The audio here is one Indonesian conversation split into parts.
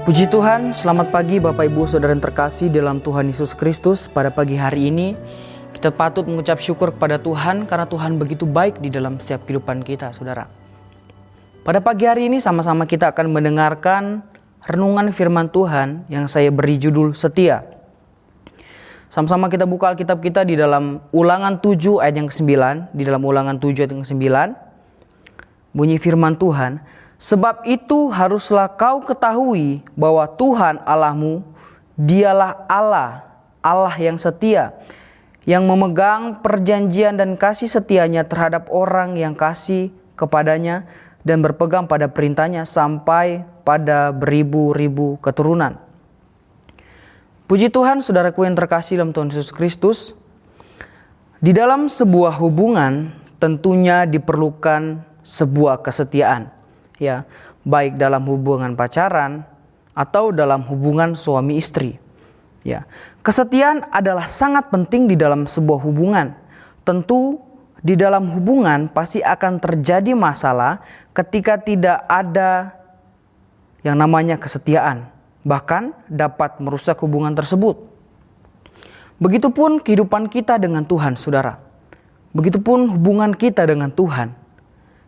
Puji Tuhan, selamat pagi Bapak Ibu Saudara yang terkasih dalam Tuhan Yesus Kristus. Pada pagi hari ini kita patut mengucap syukur kepada Tuhan karena Tuhan begitu baik di dalam setiap kehidupan kita, Saudara. Pada pagi hari ini sama-sama kita akan mendengarkan renungan firman Tuhan yang saya beri judul Setia. Sama-sama kita buka Alkitab kita di dalam Ulangan 7 ayat yang ke-9. Di dalam Ulangan 7 ayat yang ke-9 bunyi firman Tuhan, "Sebab itu haruslah kau ketahui bahwa Tuhan Allahmu, dialah Allah, Allah yang setia, yang memegang perjanjian dan kasih setianya terhadap orang yang kasih kepadanya dan berpegang pada perintahnya sampai pada beribu-ribu keturunan." Puji Tuhan, saudaraku yang terkasih dalam Tuhan Yesus Kristus. Di dalam sebuah hubungan tentunya diperlukan sebuah kesetiaan. Ya, baik dalam hubungan pacaran atau dalam hubungan suami istri. Ya, kesetiaan adalah sangat penting di dalam sebuah hubungan. Tentu di dalam hubungan pasti akan terjadi masalah ketika tidak ada yang namanya kesetiaan, bahkan dapat merusak hubungan tersebut. Begitupun kehidupan kita dengan Tuhan, saudara. Begitupun hubungan kita dengan Tuhan.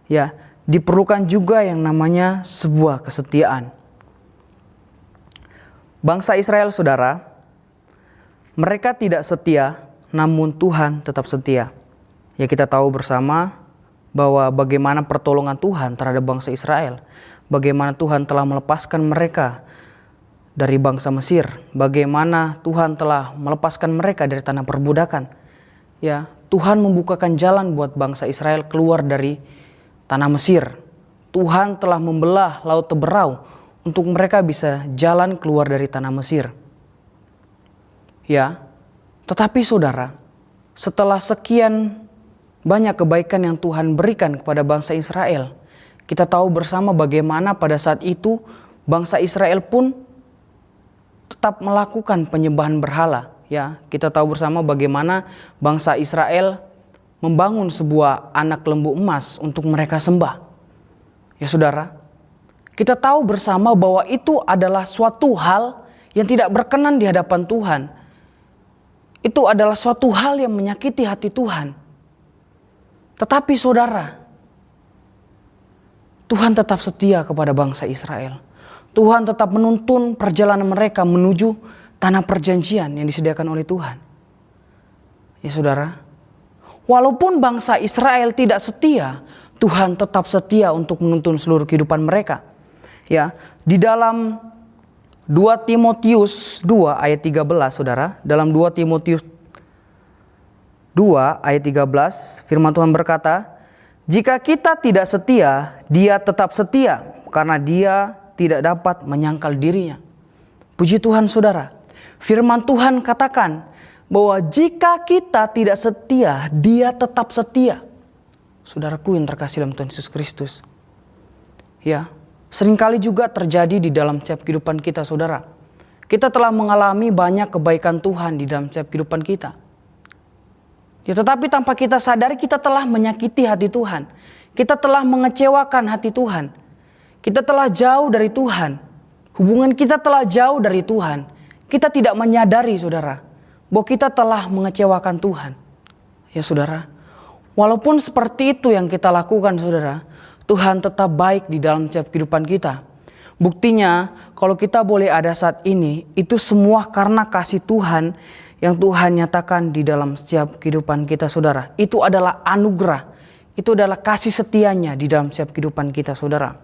Ya, diperlukan juga yang namanya sebuah kesetiaan. Bangsa Israel, saudara, mereka tidak setia, namun Tuhan tetap setia. Ya, kita tahu bersama bahwa bagaimana pertolongan Tuhan terhadap bangsa Israel. Bagaimana Tuhan telah melepaskan mereka dari bangsa Mesir. Bagaimana Tuhan telah melepaskan mereka dari tanah perbudakan. Ya, Tuhan membukakan jalan buat bangsa Israel keluar dari tanah Mesir. Tuhan telah membelah laut Teberau untuk mereka bisa jalan keluar dari tanah Mesir. Ya, tetapi saudara, setelah sekian banyak kebaikan yang Tuhan berikan kepada bangsa Israel, kita tahu bersama bagaimana pada saat itu bangsa Israel pun tetap melakukan penyembahan berhala. Ya, kita tahu bersama bagaimana bangsa Israel membangun sebuah anak lembu emas untuk mereka sembah. Ya saudara, kita tahu bersama bahwa itu adalah suatu hal yang tidak berkenan di hadapan Tuhan. Itu adalah suatu hal yang menyakiti hati Tuhan. Tetapi saudara, Tuhan tetap setia kepada bangsa Israel. Tuhan tetap menuntun perjalanan mereka menuju tanah perjanjian yang disediakan oleh Tuhan. Ya saudara, walaupun bangsa Israel tidak setia, Tuhan tetap setia untuk menuntun seluruh kehidupan mereka. Ya, di dalam 2 Timotius 2 ayat 13, saudara, dalam 2 Timotius 2 ayat 13, firman Tuhan berkata, "Jika kita tidak setia, Dia tetap setia, karena Dia tidak dapat menyangkal dirinya." Puji Tuhan, saudara. Firman Tuhan katakan bahwa jika kita tidak setia, Dia tetap setia. Saudaraku yang terkasih dalam Tuhan Yesus Kristus. Ya, seringkali juga terjadi di dalam setiap kehidupan kita, saudara. Kita telah mengalami banyak kebaikan Tuhan di dalam setiap kehidupan kita. Ya, tetapi tanpa kita sadari kita telah menyakiti hati Tuhan. Kita telah mengecewakan hati Tuhan. Kita telah jauh dari Tuhan. Hubungan kita telah jauh dari Tuhan. Kita tidak menyadari, saudara, bahwa kita telah mengecewakan Tuhan. Ya saudara, walaupun seperti itu yang kita lakukan, saudara, Tuhan tetap baik di dalam setiap kehidupan kita. Buktinya, kalau kita boleh ada saat ini, itu semua karena kasih Tuhan yang Tuhan nyatakan di dalam setiap kehidupan kita, saudara. Itu adalah anugerah, itu adalah kasih setianya di dalam setiap kehidupan kita, saudara.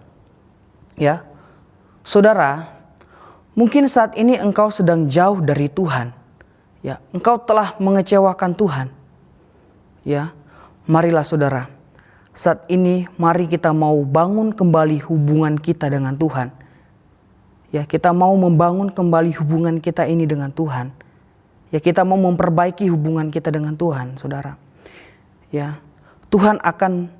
Ya, saudara, mungkin saat ini engkau sedang jauh dari Tuhan. Ya, engkau telah mengecewakan Tuhan. Ya, marilah saudara, saat ini mari kita mau bangun kembali hubungan kita dengan Tuhan. Ya, kita mau membangun kembali hubungan kita ini dengan Tuhan. Ya, kita mau memperbaiki hubungan kita dengan Tuhan, saudara. Ya, Tuhan akan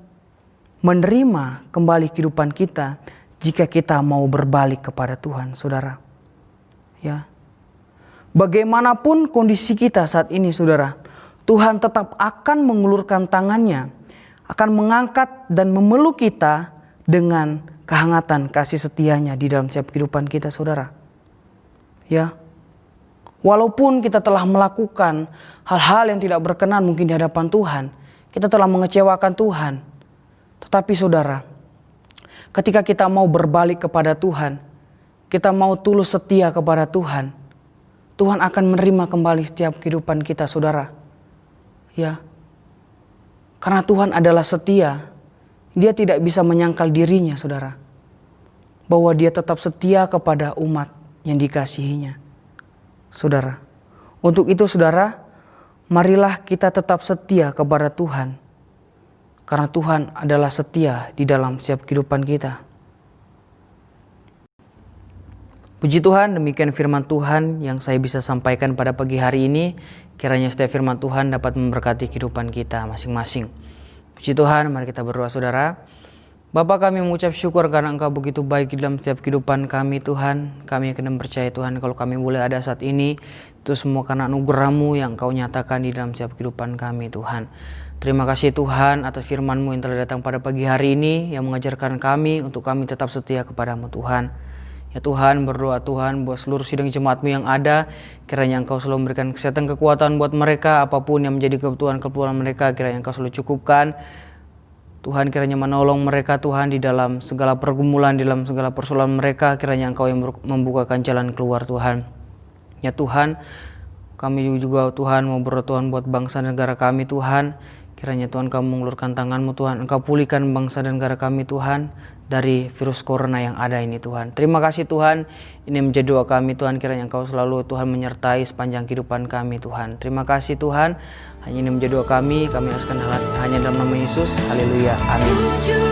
menerima kembali kehidupan kita jika kita mau berbalik kepada Tuhan, saudara. Ya, bagaimanapun kondisi kita saat ini, saudara, Tuhan tetap akan mengulurkan tangannya, akan mengangkat dan memeluk kita dengan kehangatan kasih setianya di dalam setiap kehidupan kita, saudara. Ya, walaupun kita telah melakukan hal-hal yang tidak berkenan mungkin di hadapan Tuhan, kita telah mengecewakan Tuhan. Tetapi saudara, ketika kita mau berbalik kepada Tuhan, kita mau tulus setia kepada Tuhan, Tuhan akan menerima kembali setiap kehidupan kita, saudara. Ya, karena Tuhan adalah setia, Dia tidak bisa menyangkal dirinya, saudara, bahwa Dia tetap setia kepada umat yang dikasihinya. Saudara, untuk itu saudara, marilah kita tetap setia kepada Tuhan. Karena Tuhan adalah setia di dalam setiap kehidupan kita. Puji Tuhan, demikian firman Tuhan yang saya bisa sampaikan pada pagi hari ini. Kiranya setiap firman Tuhan dapat memberkati kehidupan kita masing-masing. Puji Tuhan, mari kita berdoa saudara. Bapa, kami mengucap syukur karena Engkau begitu baik di dalam setiap kehidupan kami Tuhan. Kami akan percaya Tuhan kalau kami boleh ada saat ini, itu semua karena anugerah-Mu yang Engkau nyatakan di dalam setiap kehidupan kami Tuhan. Terima kasih Tuhan atas firman-Mu yang telah datang pada pagi hari ini, yang mengajarkan kami untuk kami tetap setia kepada-Mu Tuhan. Ya Tuhan, berdoa Tuhan buat seluruh sidang jemaat-Mu yang ada, kiranya Engkau selalu memberikan kesehatan, kekuatan buat mereka, apapun yang menjadi kebutuhan mereka, kiranya Engkau selalu cukupkan. Tuhan, kiranya menolong mereka Tuhan di dalam segala pergumulan, di dalam segala persoalan mereka, kiranya Engkau yang membukakan jalan keluar Tuhan. Ya Tuhan, kami juga Tuhan mau berdoa Tuhan buat bangsa dan negara kami Tuhan. Kiranya Tuhan Kau mengulurkan tangan-Mu Tuhan, Engkau pulihkan bangsa dan negara kami Tuhan dari virus corona yang ada ini Tuhan. Terima kasih Tuhan, ini menjadi doa kami Tuhan, kiranya Engkau selalu Tuhan menyertai sepanjang kehidupan kami Tuhan. Terima kasih Tuhan, hanya ini menjadi doa kami askkan hanya dalam nama Yesus. Haleluya, amin.